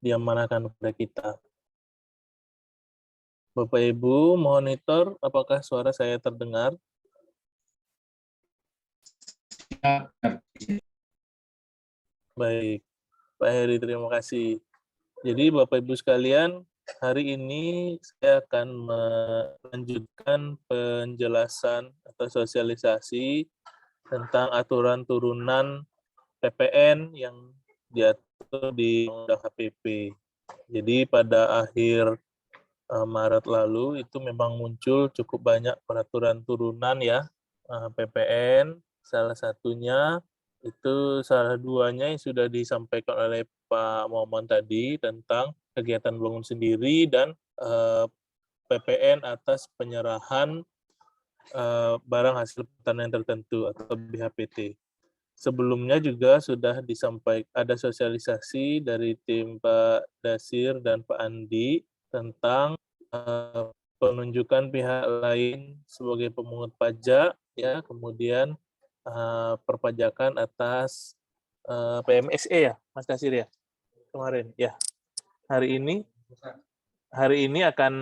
diamanahkan kepada kita. Bapak Ibu, monitor apakah suara saya terdengar? Baik, Pak Heri, terima kasih. Jadi Bapak Ibu sekalian, hari ini saya akan melanjutkan penjelasan atau sosialisasi tentang aturan turunan PPN yang diatur di Undang HPP. Jadi pada akhir Maret lalu itu memang muncul cukup banyak peraturan turunan ya PPN. Salah satunya itu salah duanya yang sudah disampaikan oleh Pak Muhammad tadi tentang kegiatan bangun sendiri dan PPN atas penyerahan barang hasil pertanian tertentu atau BHPT. Sebelumnya juga sudah disampaikan ada sosialisasi dari tim Pak Dasir dan Pak Andi tentang penunjukan pihak lain sebagai pemungut pajak, ya, kemudian perpajakan atas PMSE ya, Mas Dasir ya, kemarin ya. Hari ini akan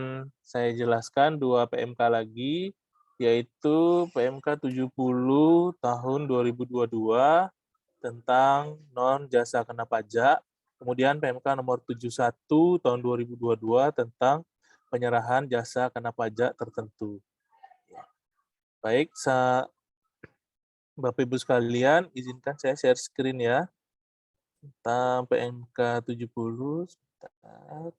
saya jelaskan 2 PMK lagi, yaitu PMK 70 tahun 2022 tentang non jasa kena pajak, kemudian PMK nomor 71 tahun 2022 tentang penyerahan jasa kena pajak tertentu. Baik, Bapak Ibu sekalian, izinkan saya share screen ya tentang PMK 70. Sebentar.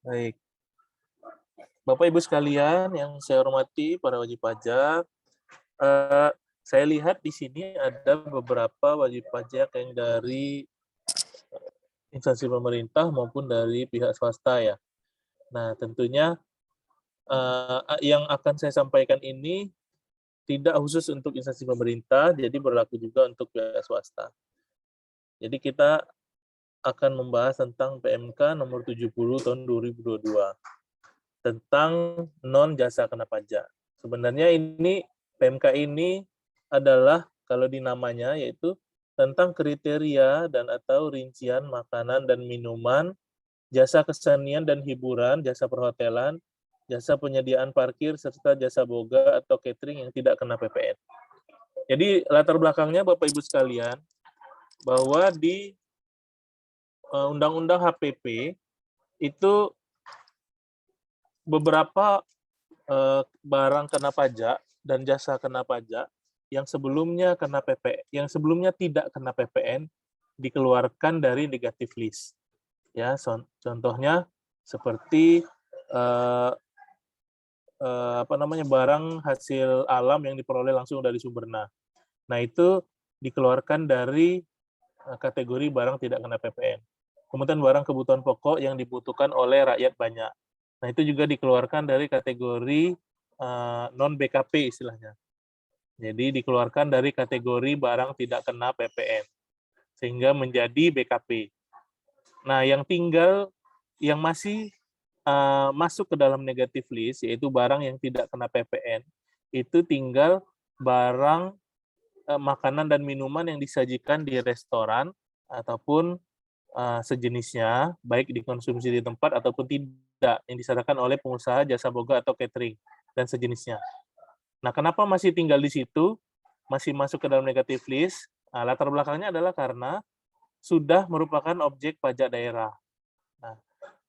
Baik. Bapak Ibu sekalian yang saya hormati para wajib pajak, saya lihat di sini ada beberapa wajib pajak yang dari instansi pemerintah maupun dari pihak swasta ya. Nah, tentunya yang akan saya sampaikan ini tidak khusus untuk instansi pemerintah, jadi berlaku juga untuk pihak swasta. Jadi kita akan membahas tentang PMK nomor 70 tahun 2022 tentang non jasa kena pajak. Sebenarnya ini PMK ini adalah kalau di namanya yaitu tentang kriteria dan atau rincian makanan dan minuman, jasa kesenian dan hiburan, jasa perhotelan, jasa penyediaan parkir, serta jasa boga atau catering yang tidak kena PPN. Jadi latar belakangnya Bapak Ibu sekalian, bahwa di Undang-Undang HPP itu beberapa barang kena pajak dan jasa kena pajak yang sebelumnya kena PPN, yang sebelumnya tidak kena PPN dikeluarkan dari negatif list. Ya, contohnya seperti barang hasil alam yang diperoleh langsung dari sumberna. Nah, itu dikeluarkan dari kategori barang tidak kena PPN. Kemudian barang kebutuhan pokok yang dibutuhkan oleh rakyat banyak. Nah, itu juga dikeluarkan dari kategori non-BKP istilahnya. Jadi dikeluarkan dari kategori barang tidak kena PPN, sehingga menjadi BKP. Nah, yang tinggal, yang masih masuk ke dalam negatif list, yaitu barang yang tidak kena PPN, itu tinggal barang makanan dan minuman yang disajikan di restoran ataupun sejenisnya, baik dikonsumsi di tempat ataupun tidak, yang disarankan oleh pengusaha jasa boga atau catering dan sejenisnya. Nah, kenapa masih tinggal di situ, masih masuk ke dalam negatif list? Nah, latar belakangnya adalah karena sudah merupakan objek pajak daerah. Nah,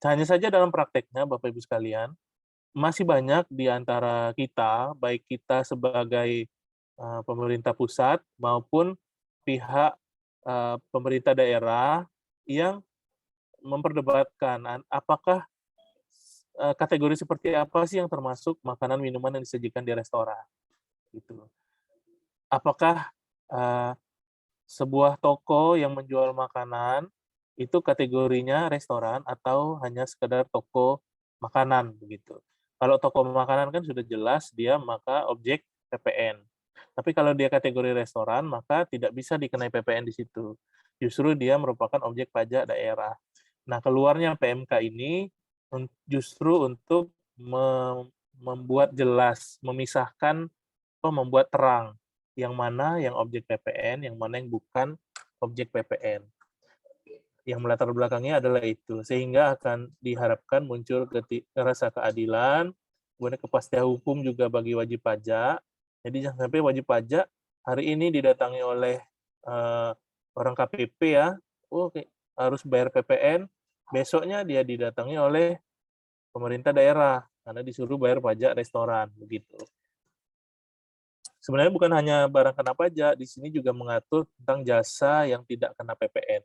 hanya saja dalam prakteknya, Bapak Ibu sekalian, masih banyak di antara kita, baik kita sebagai pemerintah pusat maupun pihak pemerintah daerah yang memperdebatkan apakah kategori seperti apa sih yang termasuk makanan minuman yang disajikan di restoran. Gitu. Apakah sebuah toko yang menjual makanan itu kategorinya restoran atau hanya sekedar toko makanan begitu. Kalau toko makanan kan sudah jelas dia maka objek PPN. Tapi kalau dia kategori restoran maka tidak bisa dikenai PPN di situ. Justru dia merupakan objek pajak daerah. Nah, keluarnya PMK ini justru untuk membuat jelas, memisahkan atau membuat terang yang mana yang objek PPN, yang mana yang bukan objek PPN. Yang melatar belakangnya adalah itu, sehingga akan diharapkan muncul rasa keadilan, kemudian kepastian hukum juga bagi wajib pajak. Jadi jangan sampai wajib pajak hari ini didatangi oleh orang KPP ya, harus bayar PPN, besoknya dia didatangi oleh pemerintah daerah karena disuruh bayar pajak restoran begitu. Sebenarnya bukan hanya barang kena pajak, di sini juga mengatur tentang jasa yang tidak kena PPN.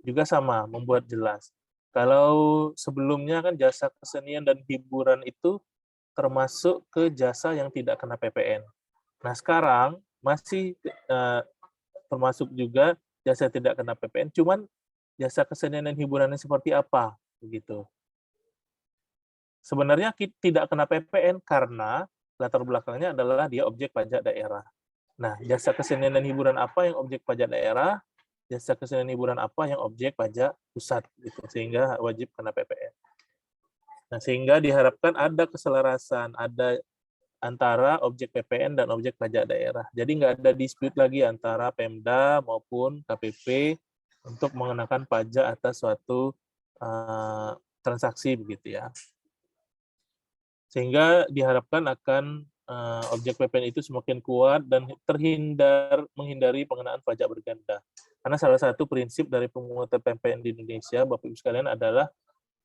Juga sama, membuat jelas. Kalau sebelumnya kan jasa kesenian dan hiburan itu termasuk ke jasa yang tidak kena PPN. Nah sekarang masih termasuk juga jasa tidak kena PPN, cuman jasa kesenian dan hiburannya seperti apa, begitu. Sebenarnya tidak kena PPN karena latar belakangnya adalah dia objek pajak daerah. Nah, jasa kesenian dan hiburan apa yang objek pajak daerah, jasa kesenian dan hiburan apa yang objek pajak pusat, gitu, sehingga wajib kena PPN. Nah, sehingga diharapkan ada keselarasan, ada antara objek PPN dan objek pajak daerah. Jadi nggak ada dispute lagi antara Pemda maupun KPP untuk mengenakan pajak atas suatu transaksi begitu ya. Sehingga diharapkan akan objek PPN itu semakin kuat dan menghindari pengenaan pajak berganda. Karena salah satu prinsip dari pemungutan PPN di Indonesia, Bapak Ibu sekalian, adalah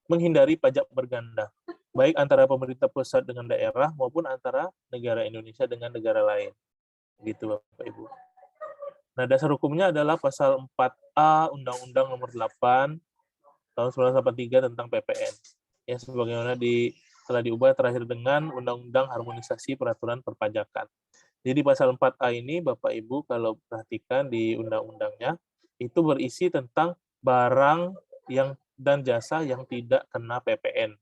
menghindari pajak berganda, baik antara pemerintah pusat dengan daerah maupun antara negara Indonesia dengan negara lain. Gitu Bapak Ibu. Nah, dasar hukumnya adalah pasal 4A Undang-Undang Nomor 8 tahun 1983 tentang PPN. Ya, sebagaimana telah diubah terakhir dengan Undang-Undang Harmonisasi Peraturan Perpajakan. Jadi pasal 4A ini, Bapak Ibu, kalau perhatikan di undang-undangnya, itu berisi tentang barang dan jasa yang tidak kena PPN.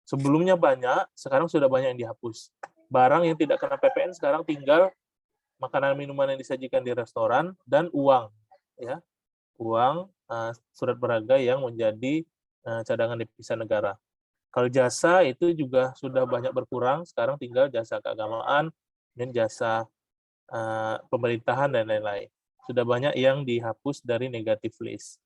Sebelumnya banyak, sekarang sudah banyak yang dihapus. Barang yang tidak kena PPN sekarang tinggal makanan minuman yang disajikan di restoran dan uang, ya, uang surat berharga yang menjadi cadangan devisa negara. Kalau jasa itu juga sudah banyak berkurang, sekarang tinggal jasa keagamaan dan jasa pemerintahan dan lain-lain. Sudah banyak yang dihapus dari negative list.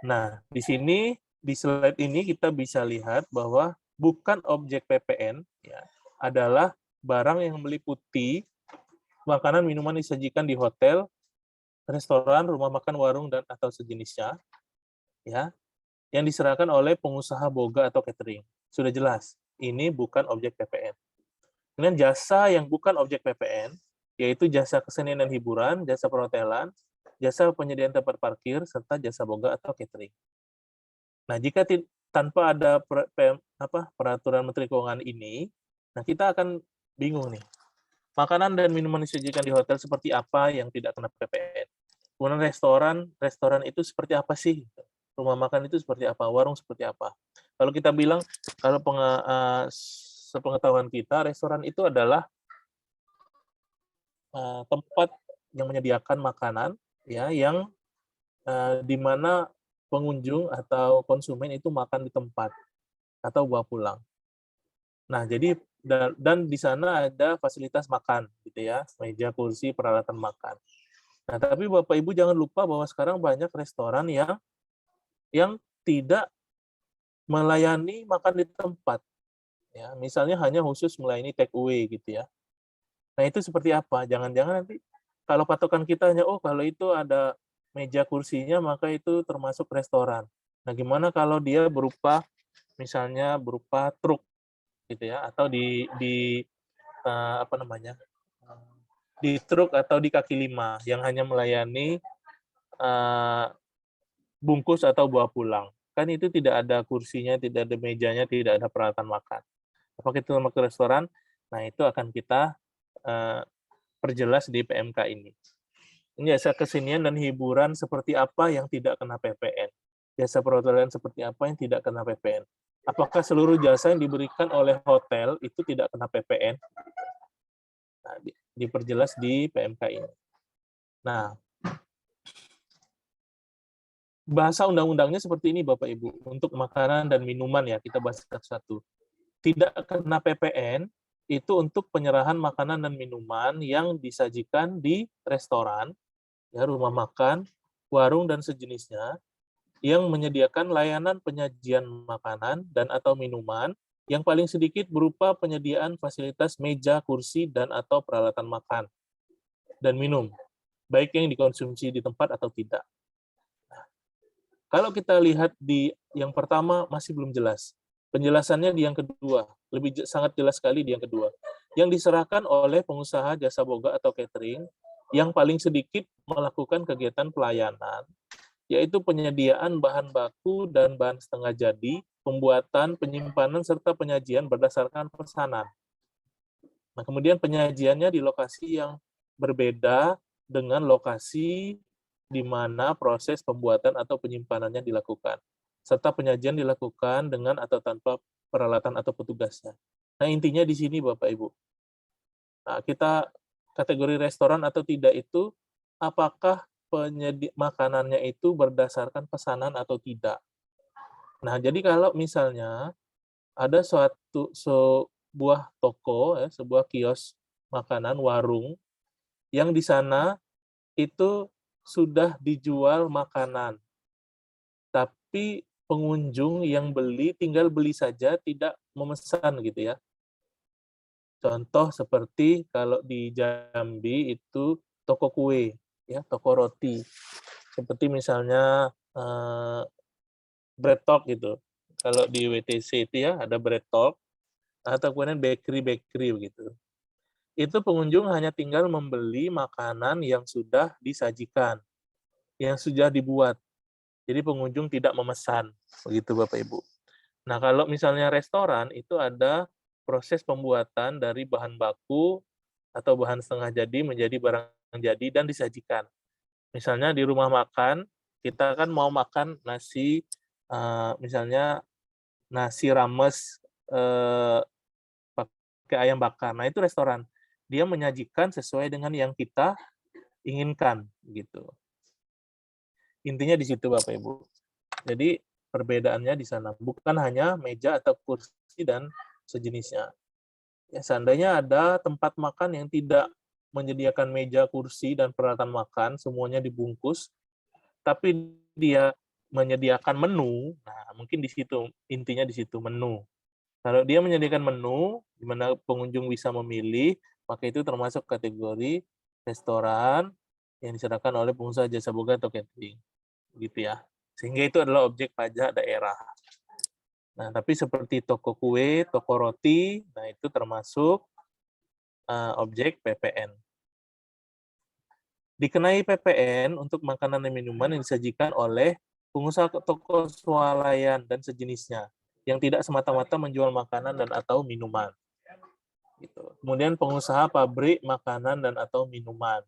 Nah, di sini, di slide ini kita bisa lihat bahwa bukan objek PPN ya, adalah barang yang meliputi makanan minuman disajikan di hotel, restoran, rumah makan, warung, dan atau sejenisnya, ya, yang diserahkan oleh pengusaha boga atau catering. Sudah jelas, ini bukan objek PPN. Kemudian jasa yang bukan objek PPN, yaitu jasa kesenian dan hiburan, jasa perhotelan, jasa penyediaan tempat parkir, serta jasa boga atau catering. Nah, jika tanpa ada peraturan Menteri Keuangan ini, nah kita akan bingung nih. Makanan dan minuman disajikan di hotel seperti apa yang tidak kena PPN? Kemudian restoran itu seperti apa sih? Rumah makan itu seperti apa? Warung seperti apa? Kalau kita bilang, kalau sepengetahuan kita, restoran itu adalah tempat yang menyediakan makanan, ya, yang di mana pengunjung atau konsumen itu makan di tempat atau bawa pulang. Nah, jadi dan di sana ada fasilitas makan, gitu ya, meja, kursi, peralatan makan. Nah, tapi Bapak Ibu jangan lupa bahwa sekarang banyak restoran yang tidak melayani makan di tempat, ya. Misalnya hanya khusus melayani take away, gitu ya. Nah, itu seperti apa? Jangan-jangan nanti kalau patokan kita hanya, oh kalau itu ada meja kursinya maka itu termasuk restoran. Nah, gimana kalau dia misalnya berupa truk, gitu ya, atau di truk atau di kaki lima yang hanya melayani bungkus atau bawa pulang. Kan itu tidak ada kursinya, tidak ada mejanya, tidak ada peralatan makan. Apakah itu termasuk restoran? Nah, itu akan kita perjelas di PMK ini. Ini jasa kesenian dan hiburan seperti apa yang tidak kena PPN? Jasa perhotelan seperti apa yang tidak kena PPN? Apakah seluruh jasa yang diberikan oleh hotel itu tidak kena PPN? Nah, diperjelas di PMK ini. Nah, Bahasa undang-undangnya seperti ini Bapak Ibu, untuk makanan dan minuman ya, kita bahas satu-satu. Tidak kena PPN itu untuk penyerahan makanan dan minuman yang disajikan di restoran, ya, rumah makan, warung dan sejenisnya yang menyediakan layanan penyajian makanan dan atau minuman yang paling sedikit berupa penyediaan fasilitas meja, kursi dan atau peralatan makan dan minum, baik yang dikonsumsi di tempat atau tidak. Kalau kita lihat di yang pertama masih belum jelas. Penjelasannya di yang kedua, sangat jelas sekali di yang kedua. Yang diserahkan oleh pengusaha jasa boga atau catering yang paling sedikit melakukan kegiatan pelayanan, yaitu penyediaan bahan baku dan bahan setengah jadi, pembuatan, penyimpanan, serta penyajian berdasarkan pesanan. Nah, kemudian penyajiannya di lokasi yang berbeda dengan lokasi di mana proses pembuatan atau penyimpanannya dilakukan, serta penyajian dilakukan dengan atau tanpa peralatan atau petugasnya. Nah, intinya di sini Bapak Ibu. Nah, kita kategori restoran atau tidak itu, apakah makanannya itu berdasarkan pesanan atau tidak. Nah, jadi kalau misalnya ada sebuah toko, ya, sebuah kios makanan, warung, yang di sana itu sudah dijual makanan, tapi pengunjung yang beli tinggal beli saja, tidak memesan gitu ya. Contoh seperti kalau di Jambi itu toko kue, ya, toko roti. Seperti misalnya Bread Talk gitu. Kalau di WTC itu ya ada Bread Talk atau kemudian bakery begitu. Itu pengunjung hanya tinggal membeli makanan yang sudah disajikan, yang sudah dibuat. Jadi pengunjung tidak memesan, begitu Bapak Ibu. Nah, kalau misalnya restoran itu ada proses pembuatan dari bahan baku atau bahan setengah jadi menjadi barang jadi dan disajikan. Misalnya di rumah makan, kita kan mau makan nasi, misalnya nasi rames pakai ayam bakar. Nah, itu restoran. Dia menyajikan sesuai dengan yang kita inginkan, gitu. Intinya di situ Bapak Ibu. Jadi perbedaannya di sana, bukan hanya meja atau kursi dan sejenisnya. Ya, seandainya ada tempat makan yang tidak menyediakan meja, kursi, dan peralatan makan, semuanya dibungkus, tapi dia menyediakan menu, nah mungkin di situ, intinya di situ, menu. Kalau dia menyediakan menu, di mana pengunjung bisa memilih, maka itu termasuk kategori restoran yang disediakan oleh pengusaha jasa boga atau catering. Gitu ya. Sehingga itu adalah objek pajak daerah. Nah, tapi seperti toko kue, toko roti, nah itu termasuk objek PPN. Dikenai PPN untuk makanan dan minuman yang disajikan oleh pengusaha toko swalayan dan sejenisnya, yang tidak semata-mata menjual makanan dan atau minuman. Gitu. Kemudian pengusaha pabrik makanan dan atau minuman.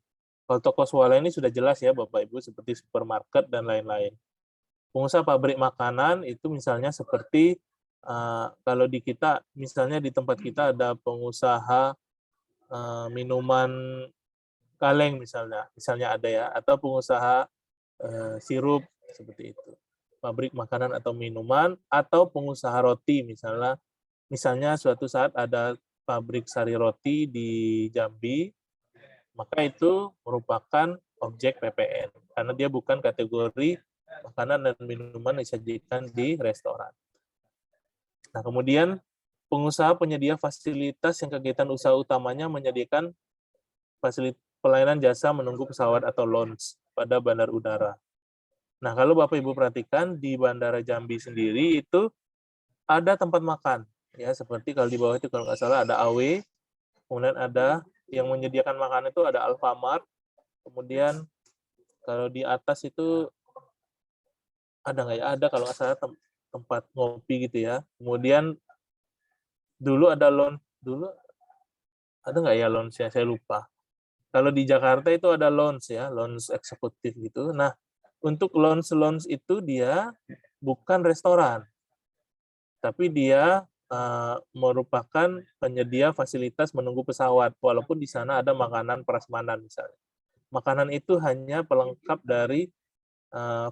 Kalau toko swalayan ini sudah jelas ya Bapak Ibu, seperti supermarket dan lain-lain. Pengusaha pabrik makanan itu misalnya seperti kalau di kita, misalnya di tempat kita ada pengusaha minuman kaleng misalnya ada ya, atau pengusaha sirup seperti itu, pabrik makanan atau minuman, atau pengusaha roti misalnya suatu saat ada pabrik sari roti di Jambi, maka itu merupakan objek PPN karena dia bukan kategori makanan dan minuman disajikan di restoran. Nah, kemudian pengusaha penyedia fasilitas yang kegiatan usaha utamanya menyediakan fasilitas pelayanan jasa menunggu pesawat atau lounge pada bandar udara. Nah, kalau Bapak Ibu perhatikan di Bandara Jambi sendiri itu ada tempat makan, ya seperti kalau di bawah itu kalau nggak salah ada AW, kemudian ada yang menyediakan makanan itu ada Alfamart, kemudian kalau di atas itu ada nggak ya? Ada kalau nggak salah tempat ngopi gitu ya. Kemudian dulu ada lounge, dulu ada nggak ya lounge-nya? Saya lupa. Kalau di Jakarta itu ada lounge ya, lounge eksekutif gitu. Nah, untuk lounge itu dia bukan restoran, tapi dia merupakan penyedia fasilitas menunggu pesawat, walaupun di sana ada makanan prasmanan misalnya. Makanan itu hanya pelengkap dari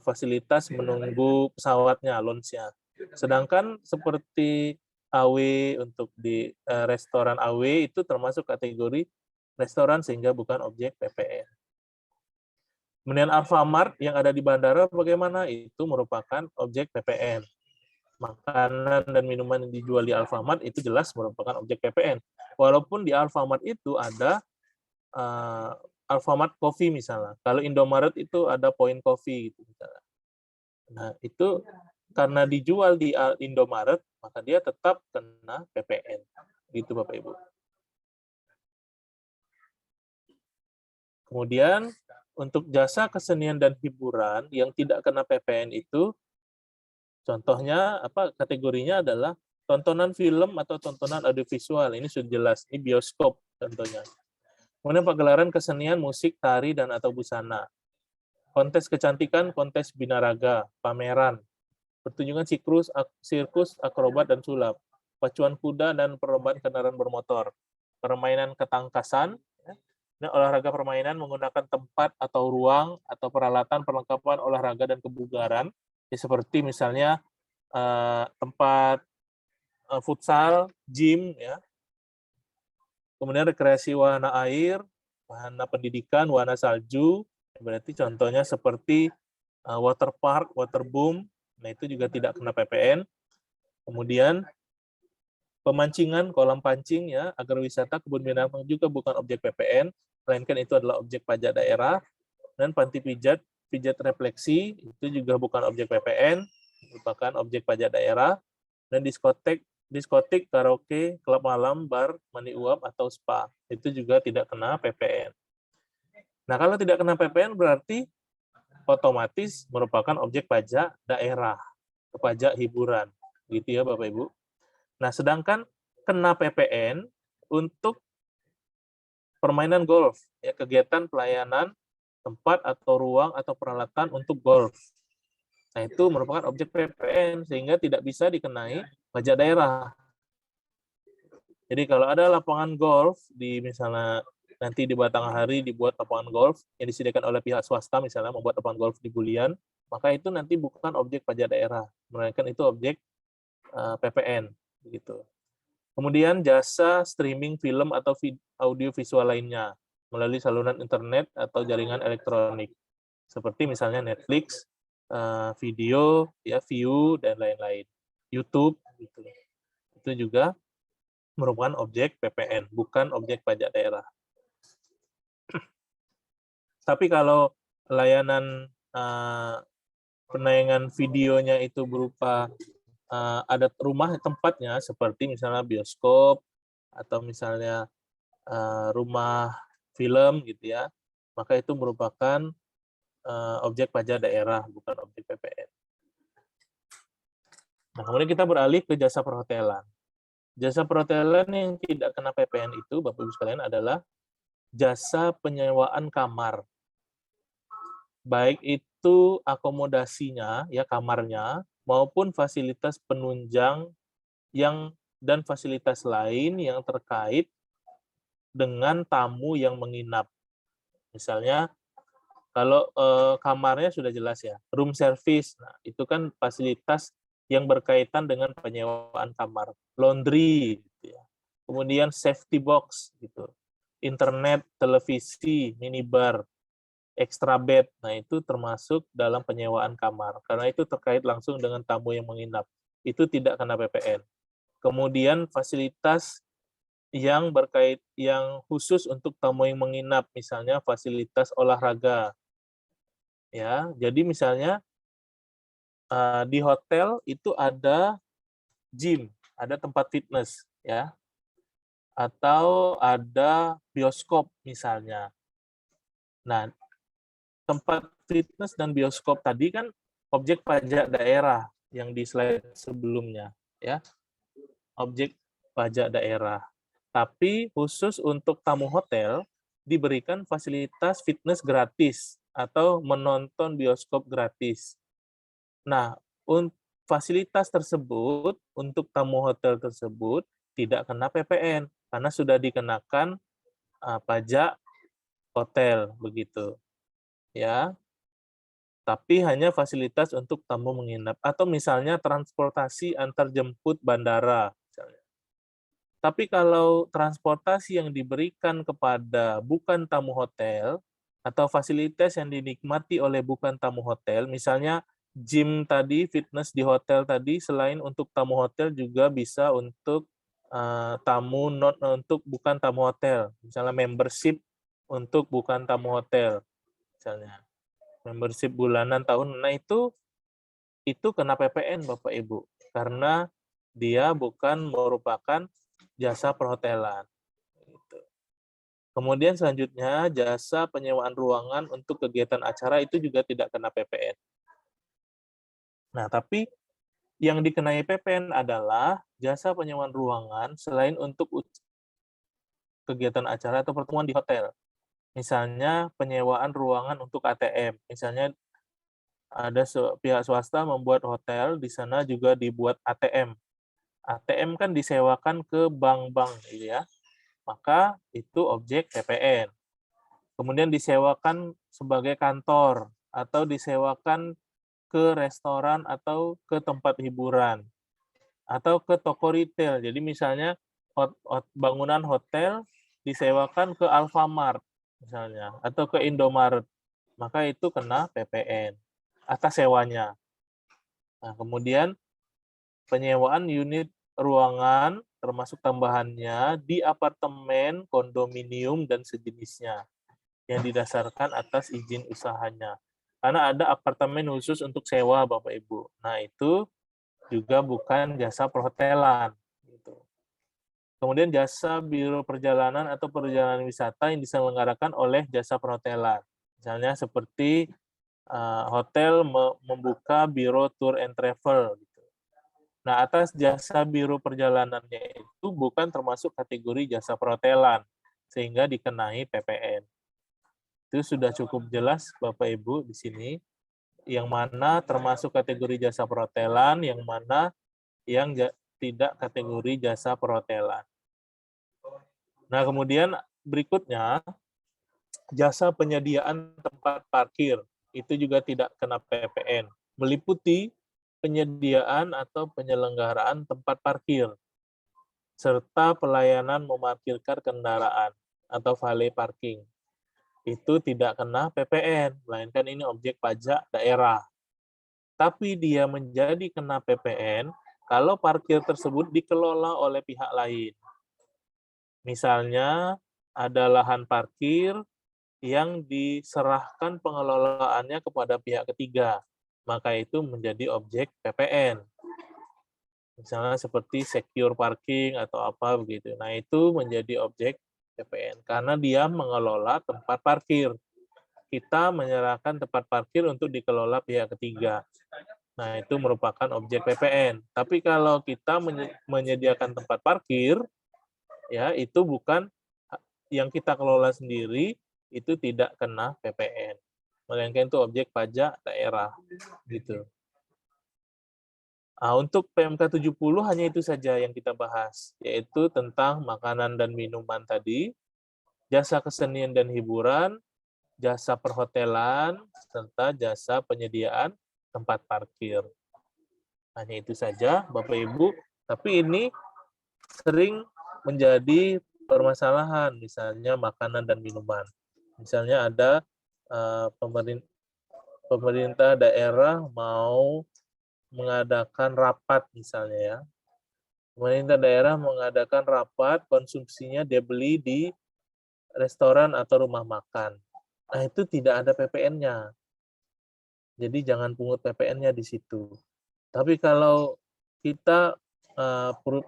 fasilitas menunggu pesawatnya, lounge-nya. Sedangkan seperti AW untuk di restoran AW itu termasuk kategori restoran sehingga bukan objek PPN. Kemudian Alfamart yang ada di bandara bagaimana? Itu merupakan objek PPN. Makanan dan minuman yang dijual di Alfamart itu jelas merupakan objek PPN. Walaupun di Alfamart itu ada Alfamart Coffee misalnya. Kalau Indomaret itu ada Point Coffee gitu misalnya. Nah, itu karena dijual di Indomaret, maka dia tetap kena PPN. Gitu Bapak Ibu. Kemudian untuk jasa kesenian dan hiburan yang tidak kena PPN itu contohnya apa kategorinya adalah tontonan film atau tontonan audiovisual. Ini sudah jelas, ini bioskop contohnya. Kemudian pagelaran kesenian, musik, tari, dan atau busana. Kontes kecantikan, kontes binaraga, pameran, pertunjukan sirkus, akrobat, dan sulap, pacuan kuda, dan perlombaan kendaraan bermotor, permainan ketangkasan, ini olahraga permainan menggunakan tempat atau ruang atau peralatan perlengkapan olahraga dan kebugaran, ya, seperti misalnya tempat futsal, gym, ya. Kemudian rekreasi wahana air, wahana pendidikan, wahana salju, berarti contohnya seperti water park, water boom, nah itu juga tidak kena PPN. Kemudian pemancingan, kolam pancing, ya, agrowisata, kebun binatang juga bukan objek PPN, melainkan itu adalah objek pajak daerah. Dan panti pijat, pijat refleksi, itu juga bukan objek PPN, merupakan objek pajak daerah. Dan diskotik, karaoke, klub malam, bar, mandi uap, atau spa. Itu juga tidak kena PPN. Nah, kalau tidak kena PPN berarti otomatis merupakan objek pajak daerah, pajak hiburan. Gitu ya Bapak Ibu. Nah, sedangkan kena PPN untuk permainan golf, ya, kegiatan pelayanan tempat atau ruang atau peralatan untuk golf. Nah, itu merupakan objek PPN sehingga tidak bisa dikenai pajak daerah. Jadi kalau ada lapangan golf di misalnya nanti di Batanghari dibuat lapangan golf yang disediakan oleh pihak swasta misalnya membuat lapangan golf di Bulian, maka itu nanti bukan objek pajak daerah, melainkan itu objek PPN gitu. Kemudian jasa streaming film atau audio visual lainnya melalui saluran internet atau jaringan elektronik seperti misalnya Netflix, video, ya, View, dan lain-lain, YouTube, gitu. Itu juga merupakan objek PPN, bukan objek pajak daerah. Tapi kalau layanan penayangan videonya itu berupa ada rumah tempatnya, seperti misalnya bioskop, atau misalnya rumah film, gitu ya, maka itu merupakan objek pajak daerah, bukan objek PPN. Nah, kemudian kita beralih ke jasa perhotelan. Jasa perhotelan yang tidak kena PPN itu, Bapak Ibu sekalian, adalah jasa penyewaan kamar. Baik itu akomodasinya, ya, kamarnya, maupun fasilitas penunjang dan fasilitas lain yang terkait dengan tamu yang menginap. Misalnya, kalau kamarnya sudah jelas ya, room service, nah, itu kan fasilitas yang berkaitan dengan penyewaan kamar, laundry, gitu ya. Kemudian safety box, gitu, internet, televisi, minibar, extra bed, nah itu termasuk dalam penyewaan kamar, karena itu terkait langsung dengan tamu yang menginap, itu tidak kena PPN. Kemudian fasilitas yang khusus untuk tamu yang menginap, misalnya fasilitas olahraga, ya. Jadi misalnya di hotel itu ada gym, ada tempat fitness, ya, atau ada bioskop misalnya. Nah, tempat fitness dan bioskop tadi kan objek pajak daerah yang di slide sebelumnya, ya, objek pajak daerah. Tapi khusus untuk tamu hotel diberikan fasilitas fitness gratis atau menonton bioskop gratis. Nah, fasilitas tersebut untuk tamu hotel tersebut tidak kena PPN karena sudah dikenakan pajak hotel begitu. Ya. tapi hanya fasilitas untuk tamu menginap. Atau misalnya transportasi antar jemput bandara. Misalnya. Tapi kalau transportasi yang diberikan kepada bukan tamu hotel, atau fasilitas yang dinikmati oleh bukan tamu hotel, misalnya gym tadi, fitness di hotel tadi, selain untuk tamu hotel juga bisa untuk tamu untuk bukan tamu hotel, misalnya membership untuk bukan tamu hotel, misalnya membership bulanan tahun. Nah itu kena PPN Bapak Ibu karena dia bukan merupakan jasa perhotelan. Gitu. Kemudian selanjutnya jasa penyewaan ruangan untuk kegiatan acara itu juga tidak kena PPN. Nah tapi yang dikenai PPN adalah jasa penyewaan ruangan selain untuk kegiatan acara atau pertemuan di hotel. Misalnya penyewaan ruangan untuk ATM. Misalnya ada pihak swasta membuat hotel, di sana juga dibuat ATM. ATM kan disewakan ke bank-bank, gitu ya. Maka itu objek PPN. Kemudian disewakan sebagai kantor atau disewakan ke restoran atau ke tempat hiburan atau ke toko retail. Jadi misalnya bangunan hotel disewakan ke Alfamart misalnya atau ke Indomaret, maka itu kena PPN atas sewanya. Nah, kemudian penyewaan unit ruangan termasuk tambahannya di apartemen, kondominium, dan sejenisnya yang didasarkan atas izin usahanya. Karena ada apartemen khusus untuk sewa, Bapak Ibu. Nah, itu juga bukan jasa perhotelan. Gitu. Kemudian jasa biro perjalanan atau perjalanan wisata yang diselenggarakan oleh jasa perhotelan. Misalnya seperti hotel membuka biro tour and travel. Gitu. Nah, atas jasa biro perjalanannya itu bukan termasuk kategori jasa perhotelan, sehingga dikenai PPN. Itu sudah cukup jelas, Bapak Ibu, di sini. Yang mana termasuk kategori jasa perhotelan, yang mana yang tidak kategori jasa perhotelan. Nah, kemudian berikutnya, jasa penyediaan tempat parkir. Itu juga tidak kena PPN. Meliputi penyediaan atau penyelenggaraan tempat parkir, serta pelayanan memarkirkan kendaraan atau valet parking. Itu tidak kena PPN, melainkan ini objek pajak daerah. Tapi dia menjadi kena PPN kalau parkir tersebut dikelola oleh pihak lain. Misalnya, ada lahan parkir yang diserahkan pengelolaannya kepada pihak ketiga, maka itu menjadi objek PPN. Misalnya seperti secure parking atau apa begitu. Nah, itu menjadi objek PPN karena dia mengelola tempat parkir. Kita menyerahkan tempat parkir untuk dikelola pihak ketiga. Nah, itu merupakan objek PPN. Tapi kalau kita menyediakan tempat parkir, ya itu bukan yang kita kelola sendiri, itu tidak kena PPN. Melainkan itu objek pajak daerah. Gitu. Nah, untuk PMK 70 hanya itu saja yang kita bahas, yaitu tentang makanan dan minuman tadi, jasa kesenian dan hiburan, jasa perhotelan, serta jasa penyediaan tempat parkir. Hanya itu saja, Bapak Ibu. Tapi ini sering menjadi permasalahan, misalnya makanan dan minuman. Misalnya ada pemerintah daerah mau mengadakan rapat misalnya ya. Pemerintah daerah mengadakan rapat, konsumsinya dia beli di restoran atau rumah makan. Nah, itu tidak ada PPN-nya. Jadi jangan pungut PPN-nya di situ. Tapi kalau kita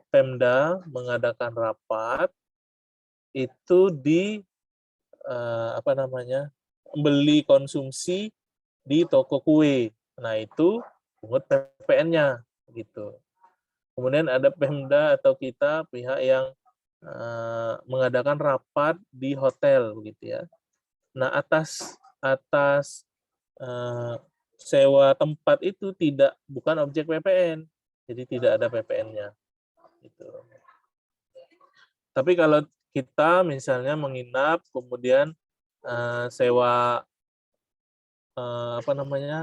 Pemda mengadakan rapat itu di beli konsumsi di toko kue. Nah, itu pungut PPN-nya gitu. Kemudian ada Pemda atau kita pihak yang mengadakan rapat di hotel begitu ya. Nah, atas sewa tempat itu bukan objek PPN. Jadi tidak ada PPN-nya. Gitu. Tapi kalau kita misalnya menginap kemudian sewa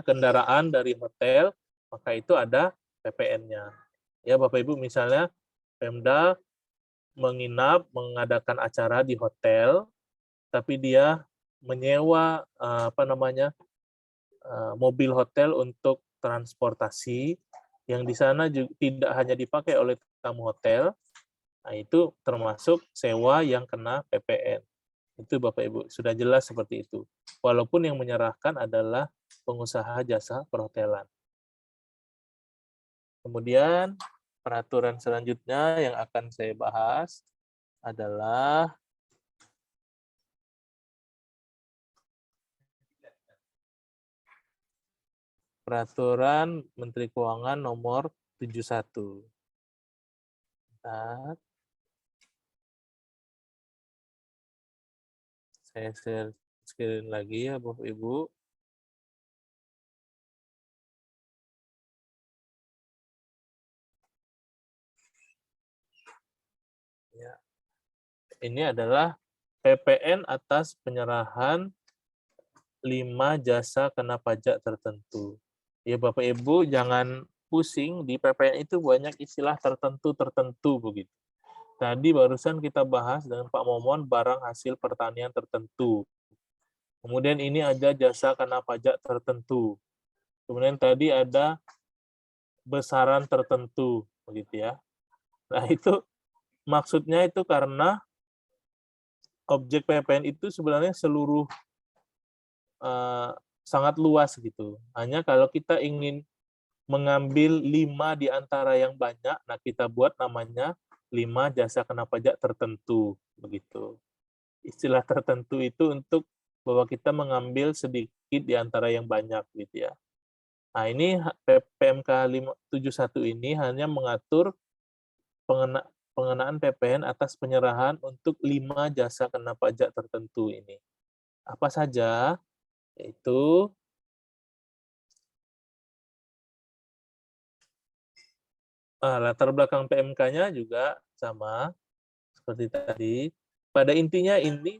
kendaraan dari hotel, maka itu ada PPN-nya. Ya Bapak Ibu, misalnya Pemda mengadakan acara di hotel, tapi dia menyewa mobil hotel untuk transportasi yang di sana juga tidak hanya dipakai oleh tamu hotel. Nah, itu termasuk sewa yang kena PPN. Itu Bapak Ibu, sudah jelas seperti itu. Walaupun yang menyerahkan adalah pengusaha jasa perhotelan. Kemudian peraturan selanjutnya yang akan saya bahas adalah Peraturan Menteri Keuangan Nomor 71. Bentar. Saya share screen lagi ya, Bapak Ibu. Ya. Ini adalah PPN atas penyerahan 5 jasa kena pajak tertentu. Ya Bapak Ibu jangan pusing, di PPN itu banyak istilah tertentu begitu. Tadi barusan kita bahas dengan Pak Momon barang hasil pertanian tertentu. Kemudian ini ada jasa kena pajak tertentu. Kemudian tadi ada besaran tertentu begitu ya. Nah, itu maksudnya itu karena objek PPN itu sebenarnya sangat luas gitu. Hanya kalau kita ingin mengambil 5 di antara yang banyak, nah kita buat namanya 5 jasa kena pajak tertentu begitu. Istilah tertentu itu untuk bahwa kita mengambil sedikit di antara yang banyak gitu ya. Nah, ini PMK 71 ini hanya mengatur pengenaan PPN atas penyerahan untuk 5 jasa kena pajak tertentu ini. Apa saja? Yaitu latar belakang PMK-nya juga sama seperti tadi. Pada intinya ini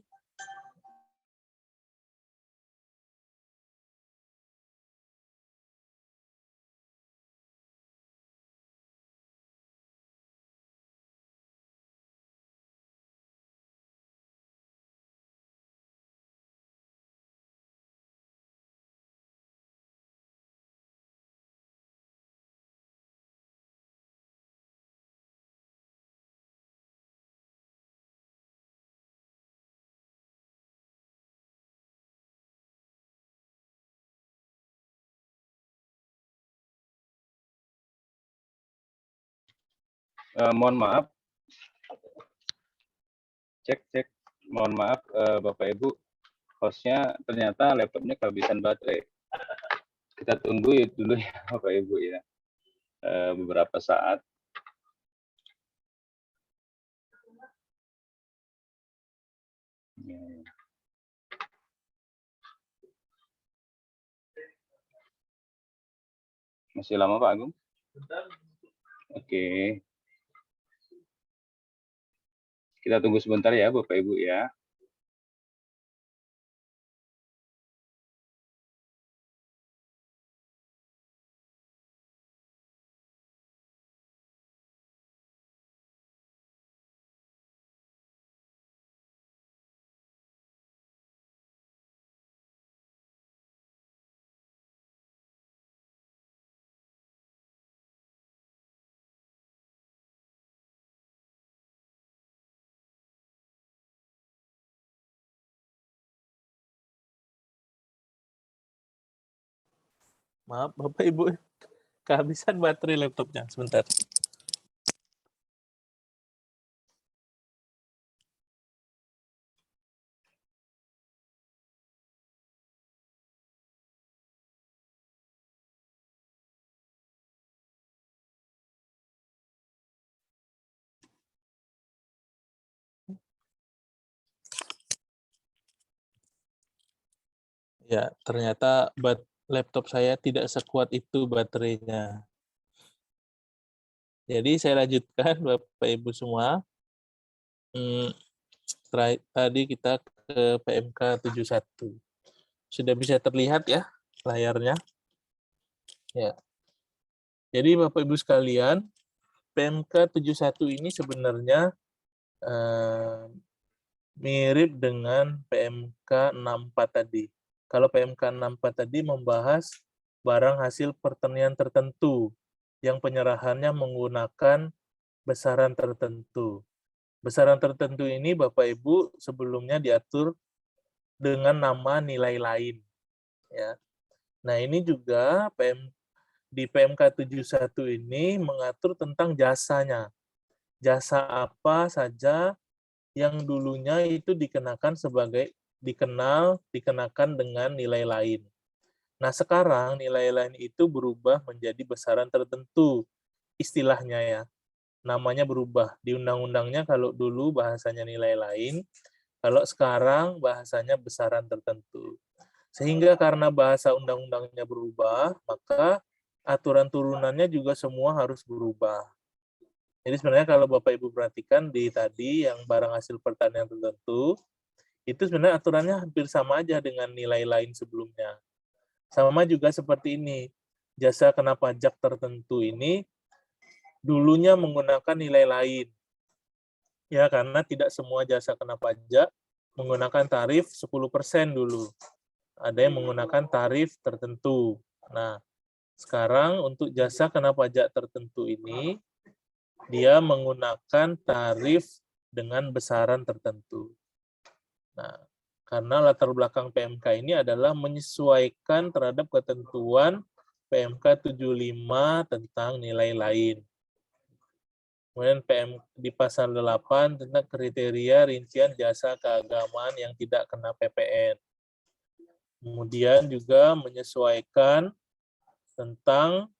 Mohon maaf, cek. Mohon maaf, Bapak Ibu, hostnya ternyata laptopnya kehabisan baterai. Kita tunggu dulu ya, Bapak Ibu ya, beberapa saat. Masih lama Pak Agung? Oke. Kita tunggu sebentar ya Bapak Ibu ya. maaf Bapak Ibu, kehabisan baterai laptopnya. Sebentar. Ya, ternyata laptop saya tidak sekuat itu baterainya. Jadi saya lanjutkan Bapak Ibu semua. Tadi kita ke PMK 71. Sudah bisa terlihat ya layarnya. Ya. Jadi Bapak Ibu sekalian, PMK 71 ini sebenarnya mirip dengan PMK 64 tadi. Kalau PMK 64 tadi membahas barang hasil pertanian tertentu yang penyerahannya menggunakan besaran tertentu. Besaran tertentu ini Bapak Ibu sebelumnya diatur dengan nama nilai lain. Ya. Nah ini juga di PMK 71 ini mengatur tentang jasanya. Jasa apa saja yang dulunya itu dikenakan dengan nilai lain. Nah, sekarang nilai lain itu berubah menjadi besaran tertentu. Istilahnya ya. Namanya berubah. Di undang-undangnya kalau dulu bahasanya nilai lain, kalau sekarang bahasanya besaran tertentu. Sehingga karena bahasa undang-undangnya berubah, maka aturan turunannya juga semua harus berubah. Jadi sebenarnya kalau Bapak Ibu perhatikan di tadi yang barang hasil pertanian tertentu, itu sebenarnya aturannya hampir sama aja dengan nilai lain sebelumnya. Sama juga seperti ini, jasa kena pajak tertentu ini dulunya menggunakan nilai lain. Ya, karena tidak semua jasa kena pajak menggunakan tarif 10% dulu. Ada yang menggunakan tarif tertentu. Nah, sekarang untuk jasa kena pajak tertentu ini, dia menggunakan tarif dengan besaran tertentu. Nah, karena latar belakang PMK ini adalah menyesuaikan terhadap ketentuan PMK 75 tentang nilai lain. Kemudian di pasal 8 tentang kriteria rincian jasa keagamaan yang tidak kena PPN. Kemudian juga menyesuaikan tentang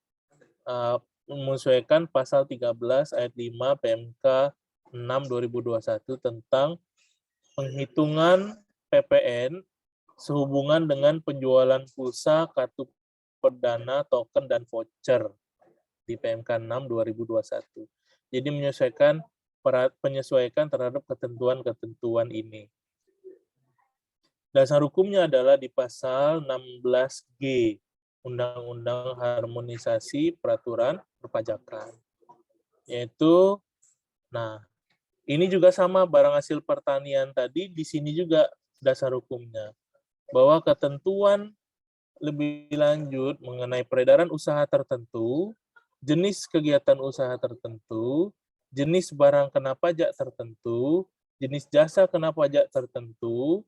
menyesuaikan pasal 13 ayat 5 PMK 6 2021 tentang penghitungan PPN sehubungan dengan penjualan pulsa, kartu perdana, token, dan voucher di PMK 6 2021. Jadi penyesuaikan terhadap ketentuan-ketentuan ini. Dasar hukumnya adalah di pasal 16G Undang-Undang Harmonisasi Peraturan Perpajakan. Yaitu, nah, ini juga sama barang hasil pertanian tadi, di sini juga dasar hukumnya. Bahwa ketentuan lebih lanjut mengenai peredaran usaha tertentu, jenis kegiatan usaha tertentu, jenis barang kena pajak tertentu, jenis jasa kena pajak tertentu,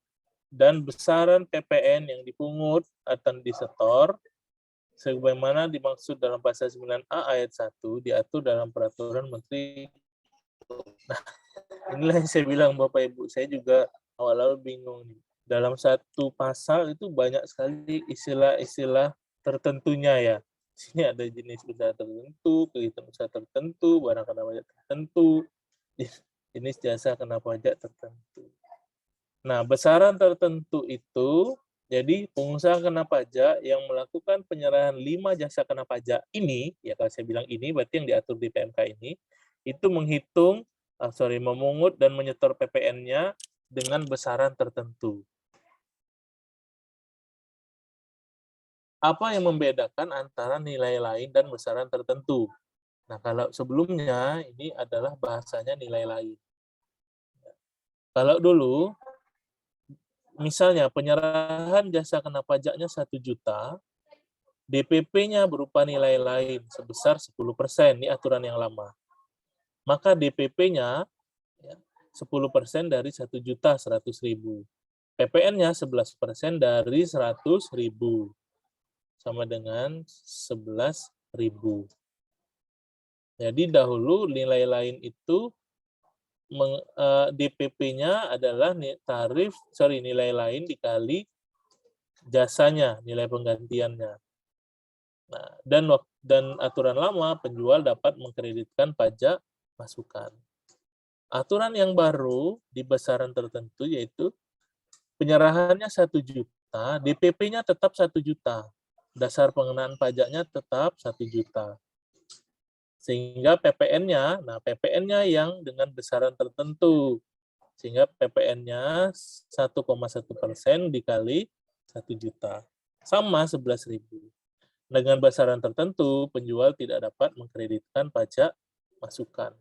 dan besaran PPN yang dipungut atau disetor sebagaimana dimaksud dalam pasal 9A ayat 1 diatur dalam peraturan Menteri. Nah, inilah yang saya bilang Bapak Ibu, saya juga awal-awal bingung nih. Dalam satu pasal itu banyak sekali istilah-istilah tertentunya ya. Di sini ada jenis usaha tertentu, kegiatan usaha tertentu, barang kena pajak tertentu, jenis jasa kena pajak tertentu. Nah, besaran tertentu itu, jadi pengusaha kena pajak yang melakukan penyerahan 5 jasa kena pajak ini, ya kalau saya bilang ini, berarti yang diatur di PMK ini, itu memungut dan menyetor PPN-nya dengan besaran tertentu. Apa yang membedakan antara nilai lain dan besaran tertentu? Nah, kalau sebelumnya ini adalah bahasanya nilai lain. Kalau dulu, misalnya penyerahan jasa kena pajaknya 1 juta, DPP-nya berupa nilai lain sebesar 10%, ini aturan yang lama. Maka DPP-nya 10% dari 1.100.000. PPN-nya 11% dari 100.000. Sama dengan 11.000. Jadi dahulu nilai lain itu DPP-nya adalah nilai lain dikali jasanya, nilai penggantiannya. Nah, dan aturan lama penjual dapat mengkreditkan pajak masukan. Aturan yang baru di besaran tertentu yaitu penyerahannya 1 juta, DPP-nya tetap 1 juta. Dasar pengenaan pajaknya tetap 1 juta. Sehingga PPN-nya, yang dengan besaran tertentu. Sehingga PPN-nya 1,1% dikali 1 juta. sama 11.000. Dengan besaran tertentu, penjual tidak dapat mengkreditkan pajak masukan.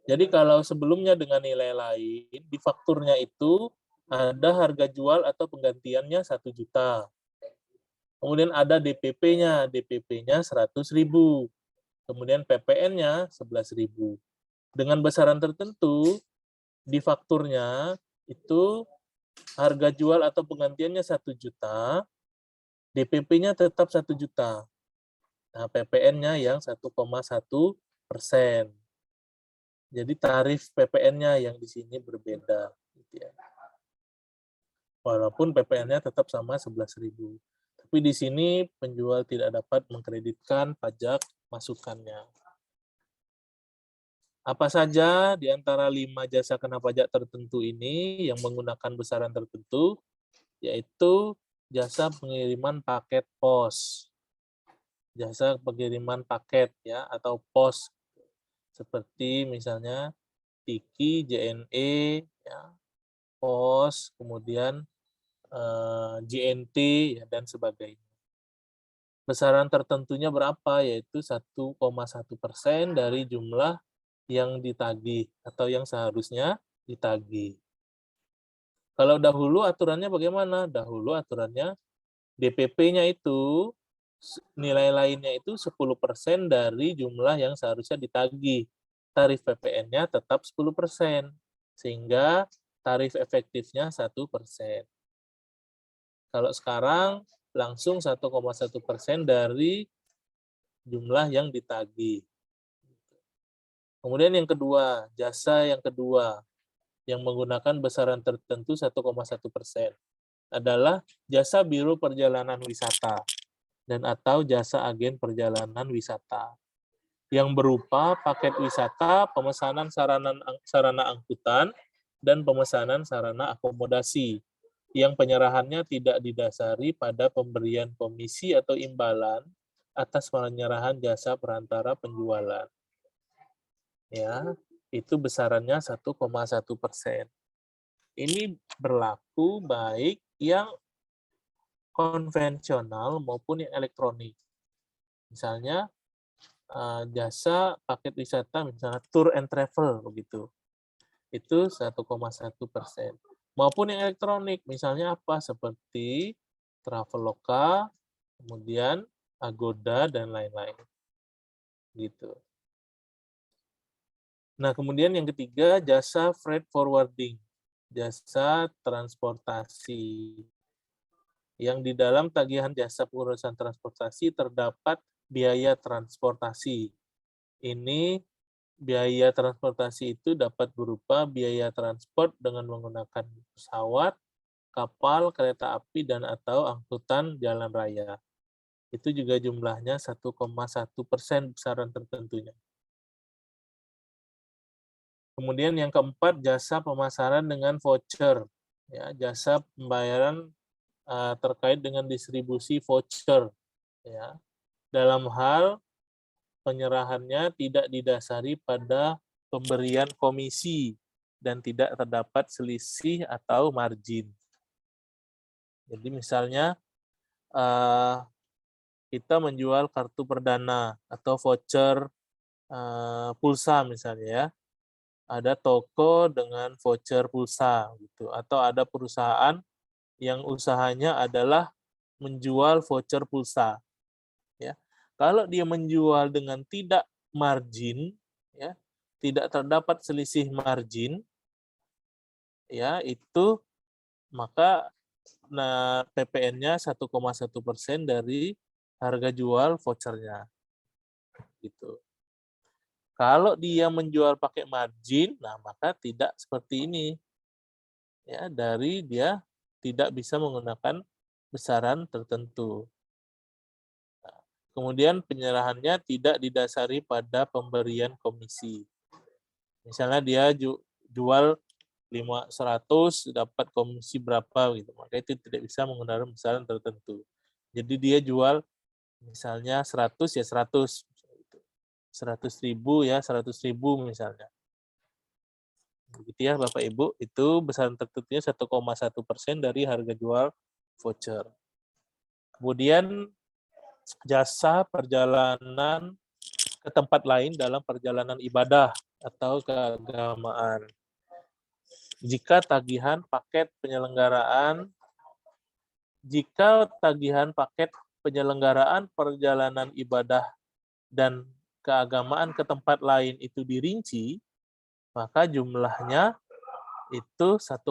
Jadi kalau sebelumnya dengan nilai lain, di fakturnya itu ada harga jual atau penggantiannya 1 juta. Kemudian ada DPP-nya, DPP-nya 100.000. Kemudian PPN-nya 11.000. Dengan besaran tertentu, di fakturnya itu harga jual atau penggantiannya 1 juta, DPP-nya tetap 1 juta. Nah, PPN-nya yang 1,1%. Jadi tarif PPN-nya yang di sini berbeda. Gitu ya. Walaupun PPN-nya tetap sama 11.000. Tapi di sini penjual tidak dapat mengkreditkan pajak masukannya. Apa saja di antara 5 jasa kena pajak tertentu ini yang menggunakan besaran tertentu, yaitu jasa pengiriman paket pos, jasa pengiriman paket ya atau pos, seperti misalnya Tiki, JNE, ya, pos, kemudian JNT ya, dan sebagainya. Besaran tertentunya berapa? Yaitu 1,1% dari jumlah yang ditagih atau yang seharusnya ditagih. Kalau dahulu aturannya bagaimana? Dahulu aturannya DPP-nya itu nilai lainnya itu 10% dari jumlah yang seharusnya ditagih. Tarif PPN-nya tetap 10%, sehingga tarif efektifnya 1%. Kalau sekarang langsung 1,1% dari jumlah yang ditagih. Kemudian yang kedua, jasa yang kedua yang menggunakan besaran tertentu 1,1% adalah jasa biro perjalanan wisata dan atau jasa agen perjalanan wisata yang berupa paket wisata, pemesanan sarana angkutan, dan pemesanan sarana akomodasi yang penyerahannya tidak didasari pada pemberian komisi atau imbalan atas penyerahan jasa perantara penjualan. Ya, itu besarannya 1,1%. Ini berlaku baik yang konvensional maupun yang elektronik. Misalnya jasa paket wisata, misalnya tour and travel begitu, itu 1,1%. Maupun yang elektronik, misalnya apa? Seperti Traveloka, kemudian Agoda dan lain-lain. Gitu. Nah, kemudian yang ketiga, jasa freight forwarding, jasa transportasi. Yang di dalam tagihan jasa pengurusan transportasi terdapat biaya transportasi. Ini biaya transportasi itu dapat berupa biaya transport dengan menggunakan pesawat, kapal, kereta api, dan atau angkutan jalan raya. Itu juga jumlahnya 1,1% besaran tertentunya. Kemudian yang keempat, jasa pemasaran dengan voucher. Ya, jasa pembayaran terkait dengan distribusi voucher. Ya. Dalam hal penyerahannya tidak didasari pada pemberian komisi dan tidak terdapat selisih atau margin. Jadi misalnya kita menjual kartu perdana atau voucher pulsa misalnya ya. Ada toko dengan voucher pulsa gitu, atau ada perusahaan yang usahanya adalah menjual voucher pulsa. Ya. Kalau dia menjual dengan tidak margin, ya, tidak terdapat selisih margin, ya itu maka PPN-nya 1,1% dari harga jual vouchernya. Gitu. Kalau dia menjual pakai margin, nah maka tidak seperti ini. Ya, dari dia tidak bisa menggunakan besaran tertentu. Nah, kemudian penyerahannya tidak didasari pada pemberian komisi. Misalnya dia jual 100 dapat komisi berapa gitu, maka itu tidak bisa menggunakan besaran tertentu. Jadi dia jual misalnya 100 ya 100. 100.000 ya 100.000 misalnya. Begitu ya Bapak Ibu, itu besaran tertentunya 1,1% dari harga jual voucher. Kemudian jasa perjalanan ke tempat lain dalam perjalanan ibadah atau keagamaan. Jika tagihan paket penyelenggaraan perjalanan ibadah dan keagamaan ke tempat lain itu dirinci, maka jumlahnya itu 1,1%.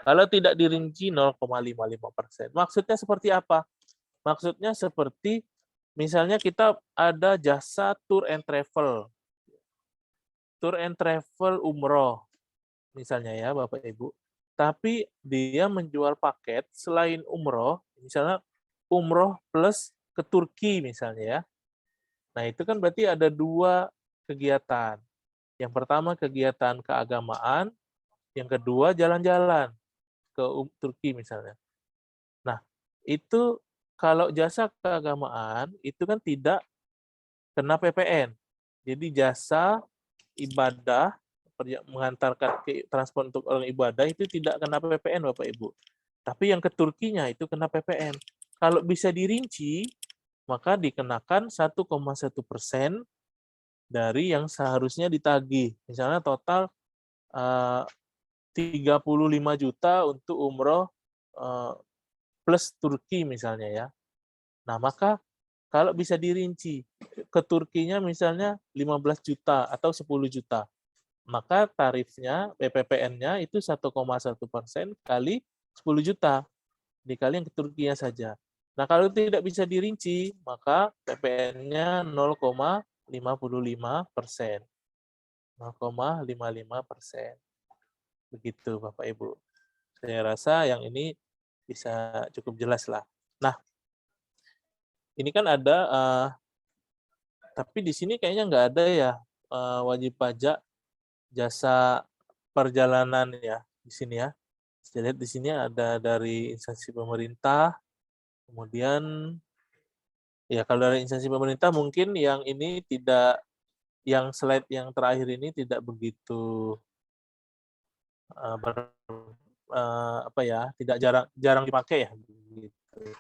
Kalau tidak dirinci 0,55%. Maksudnya seperti apa? Maksudnya seperti misalnya kita ada jasa tour and travel. Tour and travel umroh misalnya ya Bapak Ibu. Tapi dia menjual paket selain umroh, misalnya umroh plus ke Turki misalnya ya. Nah, itu kan berarti ada 2 kegiatan. Yang pertama kegiatan keagamaan, yang kedua jalan-jalan ke Turki misalnya. Nah, itu kalau jasa keagamaan itu kan tidak kena PPN. Jadi jasa ibadah mengantarkan ke transport untuk orang ibadah itu tidak kena PPN Bapak Ibu. Tapi yang ke Turkinya itu kena PPN. Kalau bisa dirinci, maka dikenakan 1,1% dari yang seharusnya ditagih. Misalnya total 35 juta untuk umroh plus Turki misalnya ya. Nah, maka kalau bisa dirinci, ke Turkinya misalnya 15 juta atau 10 juta, maka tarifnya, PPPN-nya itu 1,1% kali 10 juta, dikali yang ke Turkinya saja. Nah, kalau tidak bisa dirinci, maka PPN-nya 0,55%. 0,55%. Begitu, Bapak Ibu. Saya rasa yang ini bisa cukup jelas lah. Nah, ini kan ada, tapi di sini kayaknya nggak ada ya wajib pajak jasa perjalanan ya di sini ya. Saya lihat di sini ada dari instansi pemerintah, kemudian ya kalau dari instansi pemerintah mungkin yang ini tidak, yang slide yang terakhir ini tidak begitu apa ya, tidak jarang dipakai ya. Gitu.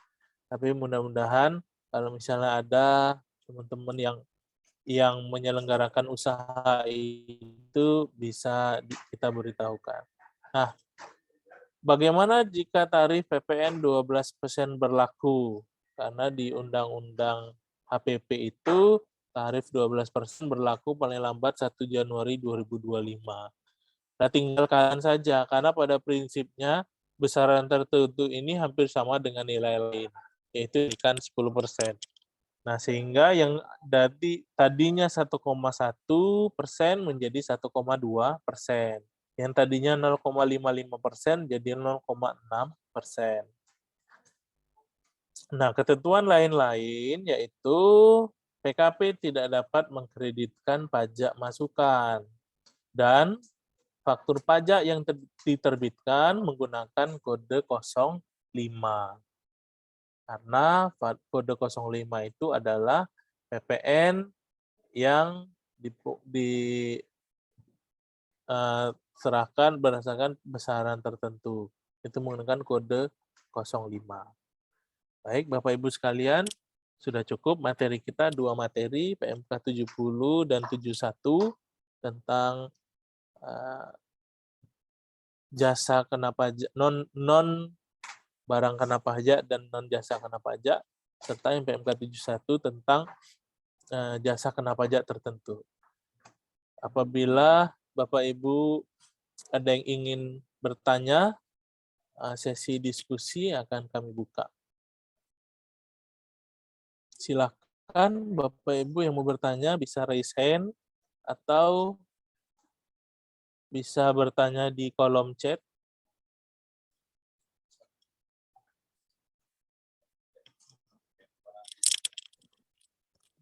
Tapi mudah-mudahan kalau misalnya ada teman-teman yang menyelenggarakan usaha itu bisa kita beritahukan. Nah, bagaimana jika tarif PPN 12% berlaku? Karena di Undang-Undang HPP itu tarif 12% berlaku paling lambat 1 Januari 2025. Nah, tinggal kalian saja, karena pada prinsipnya besaran tertentu ini hampir sama dengan nilai lain, yaitu ikan 10%. Nah, sehingga yang tadinya 1,1% menjadi 1,2%. Yang tadinya 0,55% jadi 0,6%. Nah, ketentuan lain-lain yaitu PKP tidak dapat mengkreditkan pajak masukan dan faktur pajak yang diterbitkan menggunakan kode 05. Karena kode 05 itu adalah PPN yang diserahkan berdasarkan besaran tertentu. Itu menggunakan kode 05. Baik, Bapak Ibu sekalian, sudah cukup materi kita, 2 materi, PMK 70 dan 71, tentang jasa kena pajak, non barang kena pajak dan non jasa kena pajak, serta yang PMK 71 tentang jasa kena pajak tertentu. Apabila Bapak Ibu ada yang ingin bertanya, sesi diskusi akan kami buka. Silakan Bapak Ibu yang mau bertanya bisa raise hand atau bisa bertanya di kolom chat.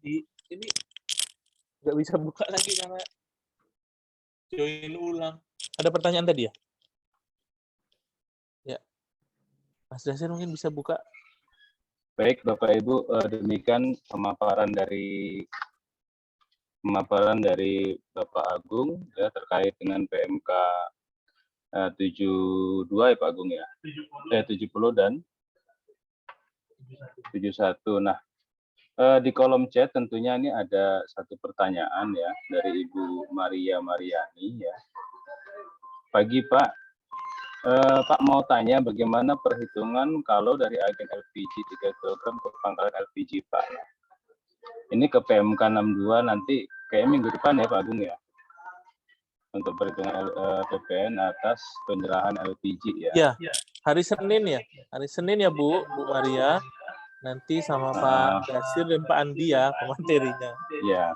Ini nggak bisa buka lagi karena join ulang. Ada pertanyaan tadi ya? Ya. Mas Dasir mungkin bisa buka. Baik, Bapak Ibu, demikian pemaparan dari Bapak Agung ya terkait dengan PMK 72 ya Pak Agung ya. 70 dan 71. Nah, di kolom chat tentunya ini ada satu pertanyaan ya dari Ibu Maria Mariani ya. Pagi Pak, Pak mau tanya bagaimana perhitungan kalau dari agen LPG 3 kg ke pangkalan LPG Pak. Ini ke PMK 62 nanti kayak minggu depan ya Pak Agung ya. Untuk perhitungan PPN atas penyerahan LPG ya. Ya, hari Senin ya. Hari Senin ya Bu Maria. Nanti sama Pak Dasir dan Pak Andi ya pematerinya. Ya.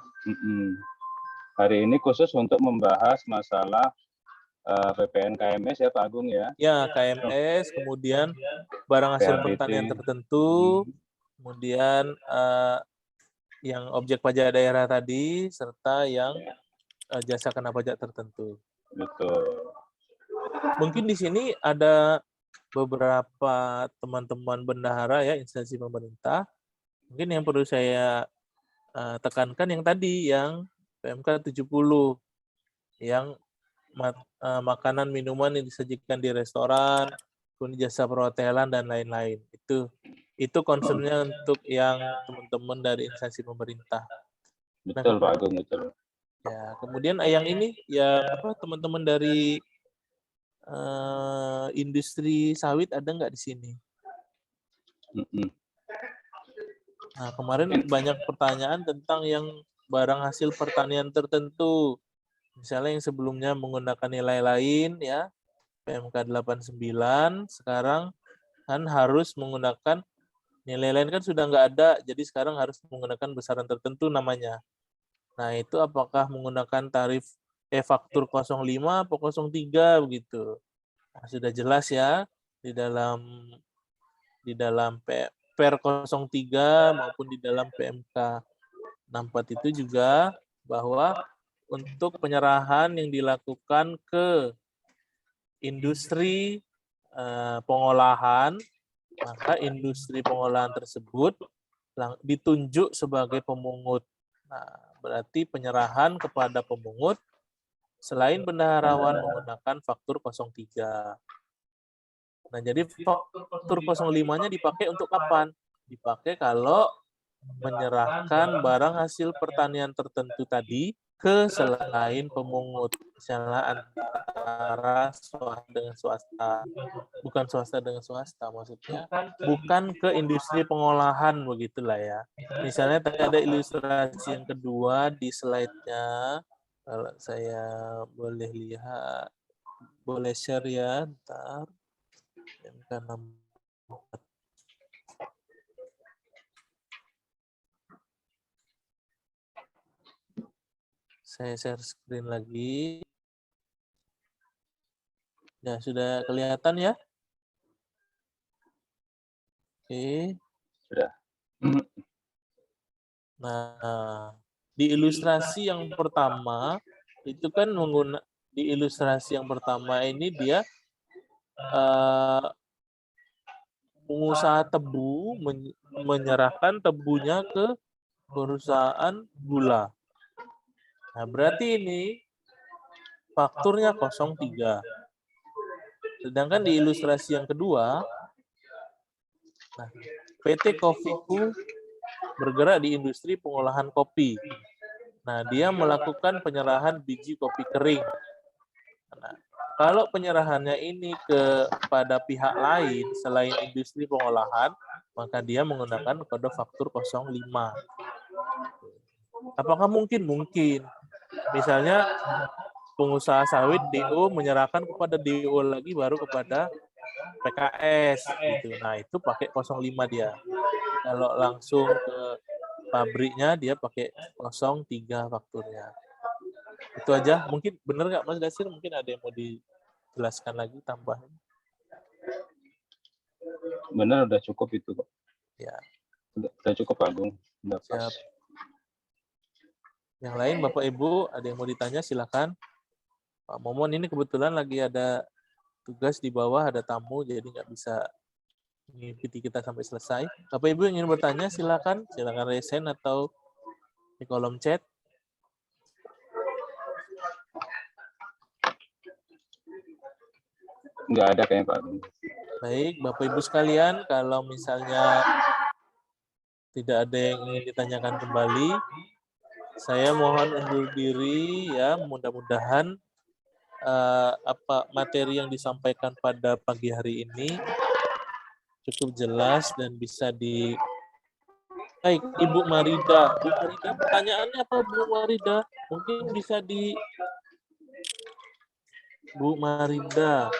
Hari ini khusus untuk membahas masalah PPN KMS ya Pak Agung ya. Ya, KMS, kemudian barang hasil pertanian tertentu, kemudian yang objek pajak daerah tadi, serta yang jasa kena pajak tertentu. Betul. Mungkin di sini ada beberapa teman-teman bendahara ya, instansi pemerintah. Mungkin yang perlu saya tekankan yang tadi, yang PMK 70, yang makanan minuman yang disajikan di restoran, kemudian jasa perhotelan dan lain-lain. Itu concernnya untuk yang teman-teman dari instansi pemerintah. Betul Pak Agung, betul. Ya, kemudian yang ini ya teman-teman dari industri sawit ada nggak di sini? Nah, kemarin banyak pertanyaan tentang yang barang hasil pertanian tertentu. Misalnya yang sebelumnya menggunakan nilai lain ya, PMK 89, sekarang kan harus menggunakan nilai lain kan sudah nggak ada, jadi sekarang harus menggunakan besaran tertentu namanya. Nah, itu apakah menggunakan tarif faktur 05 atau 03 begitu. Nah, sudah jelas ya di dalam Per 03 maupun di dalam PMK 64 itu juga bahwa untuk penyerahan yang dilakukan ke industri pengolahan, maka industri pengolahan tersebut ditunjuk sebagai pemungut. Nah, berarti penyerahan kepada pemungut selain bendaharawan menggunakan faktur 03. Nah, jadi faktur 05-nya dipakai untuk kapan? Dipakai kalau menyerahkan barang hasil pertanian tertentu tadi ke selain pemungut, misalnya antara swasta dengan swasta, bukan swasta dengan swasta, maksudnya bukan ke industri pengolahan begitulah ya. Misalnya tadi ada ilustrasi yang kedua di slide-nya, kalau saya boleh lihat, boleh share ya, ntar. Saya share screen lagi. Ya, sudah kelihatan ya? Oke. Sudah. Nah, di ilustrasi yang pertama, itu kan di ilustrasi yang pertama ini dia pengusaha tebu menyerahkan tebunya ke perusahaan gula. Nah, berarti ini fakturnya 03. Sedangkan di ilustrasi yang kedua, nah, PT Kofiku bergerak di industri pengolahan kopi. Nah, dia melakukan penyerahan biji kopi kering. Nah, kalau penyerahannya ini kepada pihak lain selain industri pengolahan, maka dia menggunakan kode faktur 05. Apakah mungkin? Mungkin. Misalnya pengusaha sawit DO menyerahkan kepada DO lagi baru kepada PKS gitu. Nah, itu pakai 05 dia. Kalau langsung ke pabriknya dia pakai 03 fakturnya. Itu aja. Mungkin benar nggak Mas Dasir? Mungkin ada yang mau dijelaskan lagi tambahan. Benar, udah cukup itu kok. Ya. Udah cukup Agung. Udah pas. Siap. Yang lain Bapak Ibu ada yang mau ditanya silakan. Pak Momon ini kebetulan lagi ada tugas di bawah, ada tamu jadi nggak bisa mengikuti kita sampai selesai. Bapak Ibu yang ingin bertanya silakan raise hand atau di kolom chat. Nggak ada kayaknya Pak Agung. Baik, Bapak Ibu sekalian, kalau misalnya tidak ada yang ingin ditanyakan kembali, saya mohon undur diri ya. Mudah-mudahan materi yang disampaikan pada pagi hari ini cukup jelas dan bisa di. Baik, Ibu Marida. Bu Marida, pertanyaannya apa Bu Marida? Mungkin bisa di Bu Marida.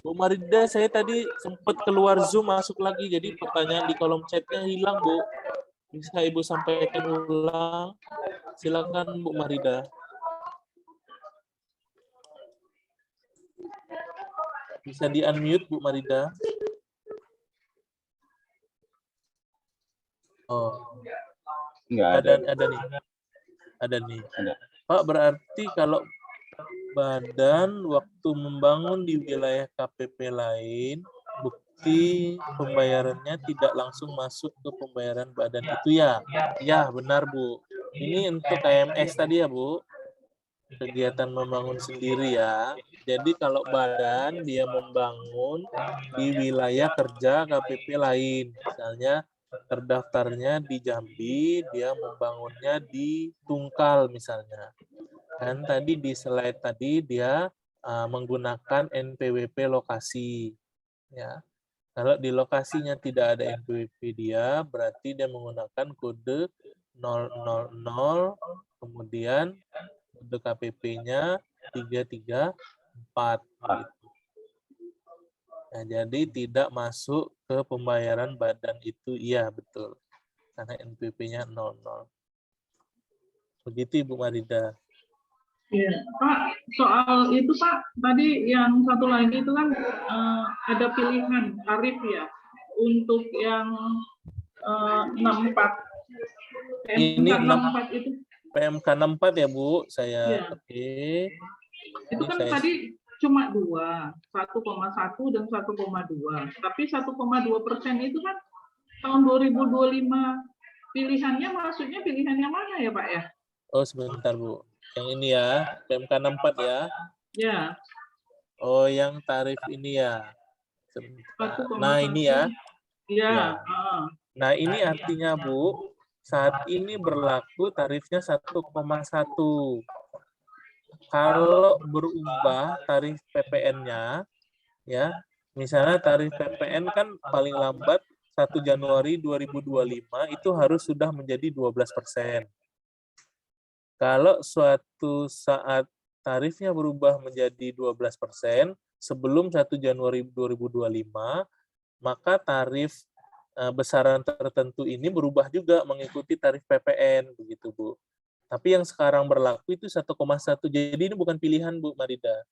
Bu Marida, saya tadi sempat keluar Zoom, masuk lagi. Jadi pertanyaan di kolom chatnya hilang, Bu. Bisa Ibu sampaikan ulang? Silakan Bu Marida. Bisa di-unmute Bu Marida? Oh, Enggak ada nih. Ada nih. Ada. Pak, berarti kalau badan waktu membangun di wilayah KPP lain, bukti pembayarannya tidak langsung masuk ke pembayaran badan itu ya? Ya, benar Bu. Ini untuk KMS tadi ya Bu? Kegiatan membangun sendiri ya. Jadi kalau badan dia membangun di wilayah kerja KPP lain, misalnya terdaftarnya di Jambi, dia membangunnya di Tungkal misalnya. Kan tadi di slide tadi dia menggunakan NPWP lokasi. Ya. Kalau di lokasinya tidak ada NPWP dia, berarti dia menggunakan kode 000, kemudian kode KPP-nya 334. Gitu. Nah, jadi tidak masuk ke pembayaran badan itu, iya betul. Karena NPWP-nya 00. Begitu Ibu Marida. Iya, Pak, soal itu Pak, tadi yang satu lagi itu kan ada pilihan tarif ya untuk yang 64. Ini 64 itu. PMK 64 ya Bu, saya Ya. oke. Itu kan tadi cuma 2, 1,1 dan 1,2. Tapi 1,2% itu kan tahun 2025 pilihannya, maksudnya pilihan yang mana ya Pak ya? Oh sebentar Bu. Yang ini ya, PMK 64 ya. Ya. Oh yang tarif ini ya. Sebentar. 1,1. Nah ini ya. Ya. Nah ini artinya Bu, saat ini berlaku tarifnya 1,1. Kalau berubah tarif PPN-nya, ya, misalnya tarif PPN kan paling lambat 1 Januari 2025 itu harus sudah menjadi 12%. Kalau suatu saat tarifnya berubah menjadi 12% sebelum 1 Januari 2025, maka tarif besaran tertentu ini berubah juga mengikuti tarif PPN, begitu Bu. Tapi yang sekarang berlaku itu 1,1. Jadi ini bukan pilihan Bu Marida.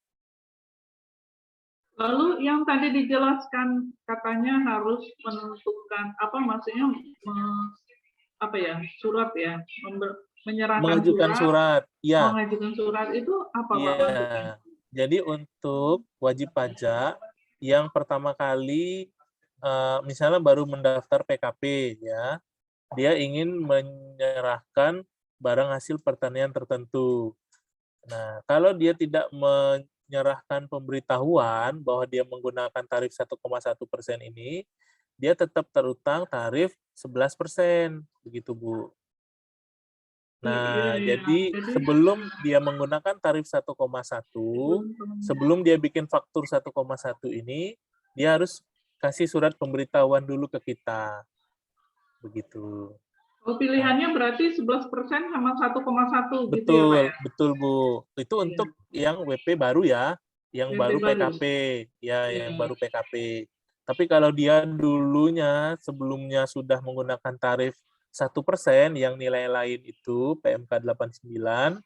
Lalu yang tadi dijelaskan katanya harus menentukan apa maksudnya surat ya, menyerahkan mengajukan surat. Ya. Mengajukan surat itu apa ya. Pak? Jadi untuk wajib pajak yang pertama kali misalnya baru mendaftar PKP ya, dia ingin menyerahkan barang hasil pertanian tertentu. Nah, kalau dia tidak menyerahkan pemberitahuan bahwa dia menggunakan tarif 1,1% ini, dia tetap terutang tarif 11%, begitu Bu. Nah, jadi sebelum dia menggunakan tarif 1,1, sebelum dia bikin faktur 1,1 ini, dia harus kasih surat pemberitahuan dulu ke kita. Begitu. Oh, pilihannya berarti 11% sama 1,1 betul, gitu ya, Pak ya? Betul, Bu. Itu untuk yang WP baru ya, yang WP baru PKP. Ya, yang baru PKP. Tapi kalau dia dulunya, sebelumnya sudah menggunakan tarif 1% yang nilai lain itu PMK 89,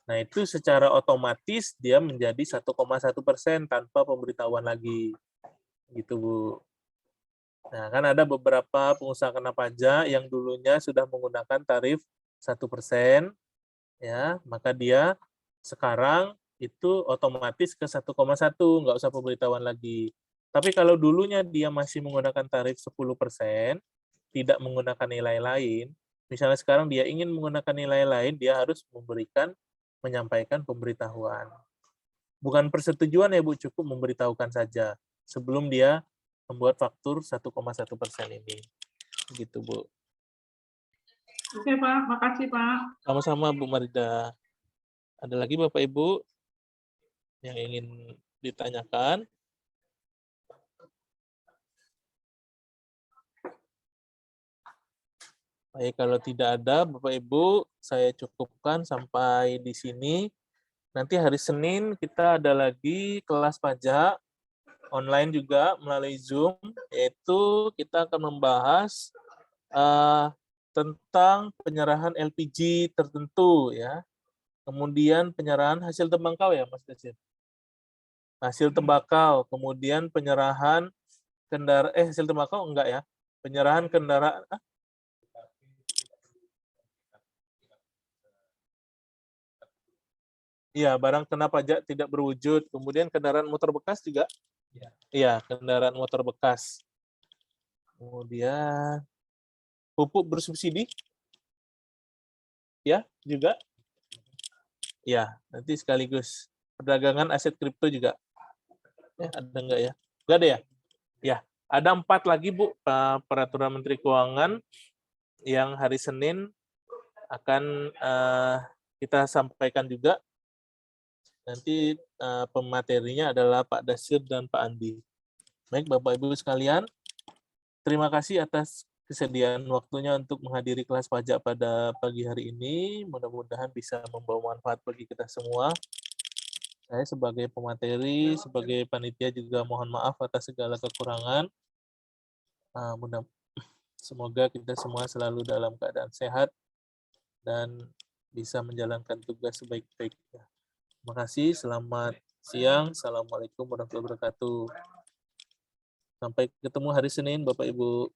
nah itu secara otomatis dia menjadi 1,1% tanpa pemberitahuan lagi. Gitu, Bu. Nah, kan ada beberapa pengusaha kena pajak yang dulunya sudah menggunakan tarif 1%, ya, maka dia sekarang itu otomatis ke 1,1, nggak usah pemberitahuan lagi. Tapi kalau dulunya dia masih menggunakan tarif 10%, tidak menggunakan nilai lain, misalnya sekarang dia ingin menggunakan nilai lain, dia harus menyampaikan pemberitahuan. Bukan persetujuan ya Bu, cukup memberitahukan saja sebelum dia membuat faktur 1,1% ini. Gitu Bu. Oke Pak, makasih Pak. Sama-sama Bu Marida. Ada lagi Bapak Ibu yang ingin ditanyakan? Baik, kalau tidak ada Bapak Ibu, saya cukupkan sampai di sini. Nanti hari Senin kita ada lagi kelas pajak online juga melalui Zoom, yaitu kita akan membahas tentang penyerahan LPG tertentu ya. Kemudian penyerahan hasil tembakau ya Mas Desir. Hasil tembakau, kemudian penyerahan hasil tembakau enggak ya? Penyerahan kendaraan Iya, barang kena pajak tidak berwujud. Kemudian kendaraan motor bekas juga? Iya, kendaraan motor bekas. Kemudian pupuk bersubsidi? Ya, juga? Ya, nanti sekaligus. Perdagangan aset kripto juga. Ya, ada enggak ya? Enggak ada ya? Ya, ada 4 lagi Bu, peraturan Menteri Keuangan yang hari Senin akan kita sampaikan juga. Nanti pematerinya adalah Pak Dasir dan Pak Andi. Baik, Bapak Ibu sekalian, terima kasih atas kesediaan waktunya untuk menghadiri kelas pajak pada pagi hari ini. Mudah-mudahan bisa membawa manfaat bagi kita semua. Saya sebagai pemateri, sebagai panitia juga mohon maaf atas segala kekurangan. Semoga kita semua selalu dalam keadaan sehat dan bisa menjalankan tugas sebaik-baiknya. Terima kasih, selamat siang. Assalamualaikum warahmatullahi wabarakatuh. Sampai ketemu hari Senin, Bapak Ibu.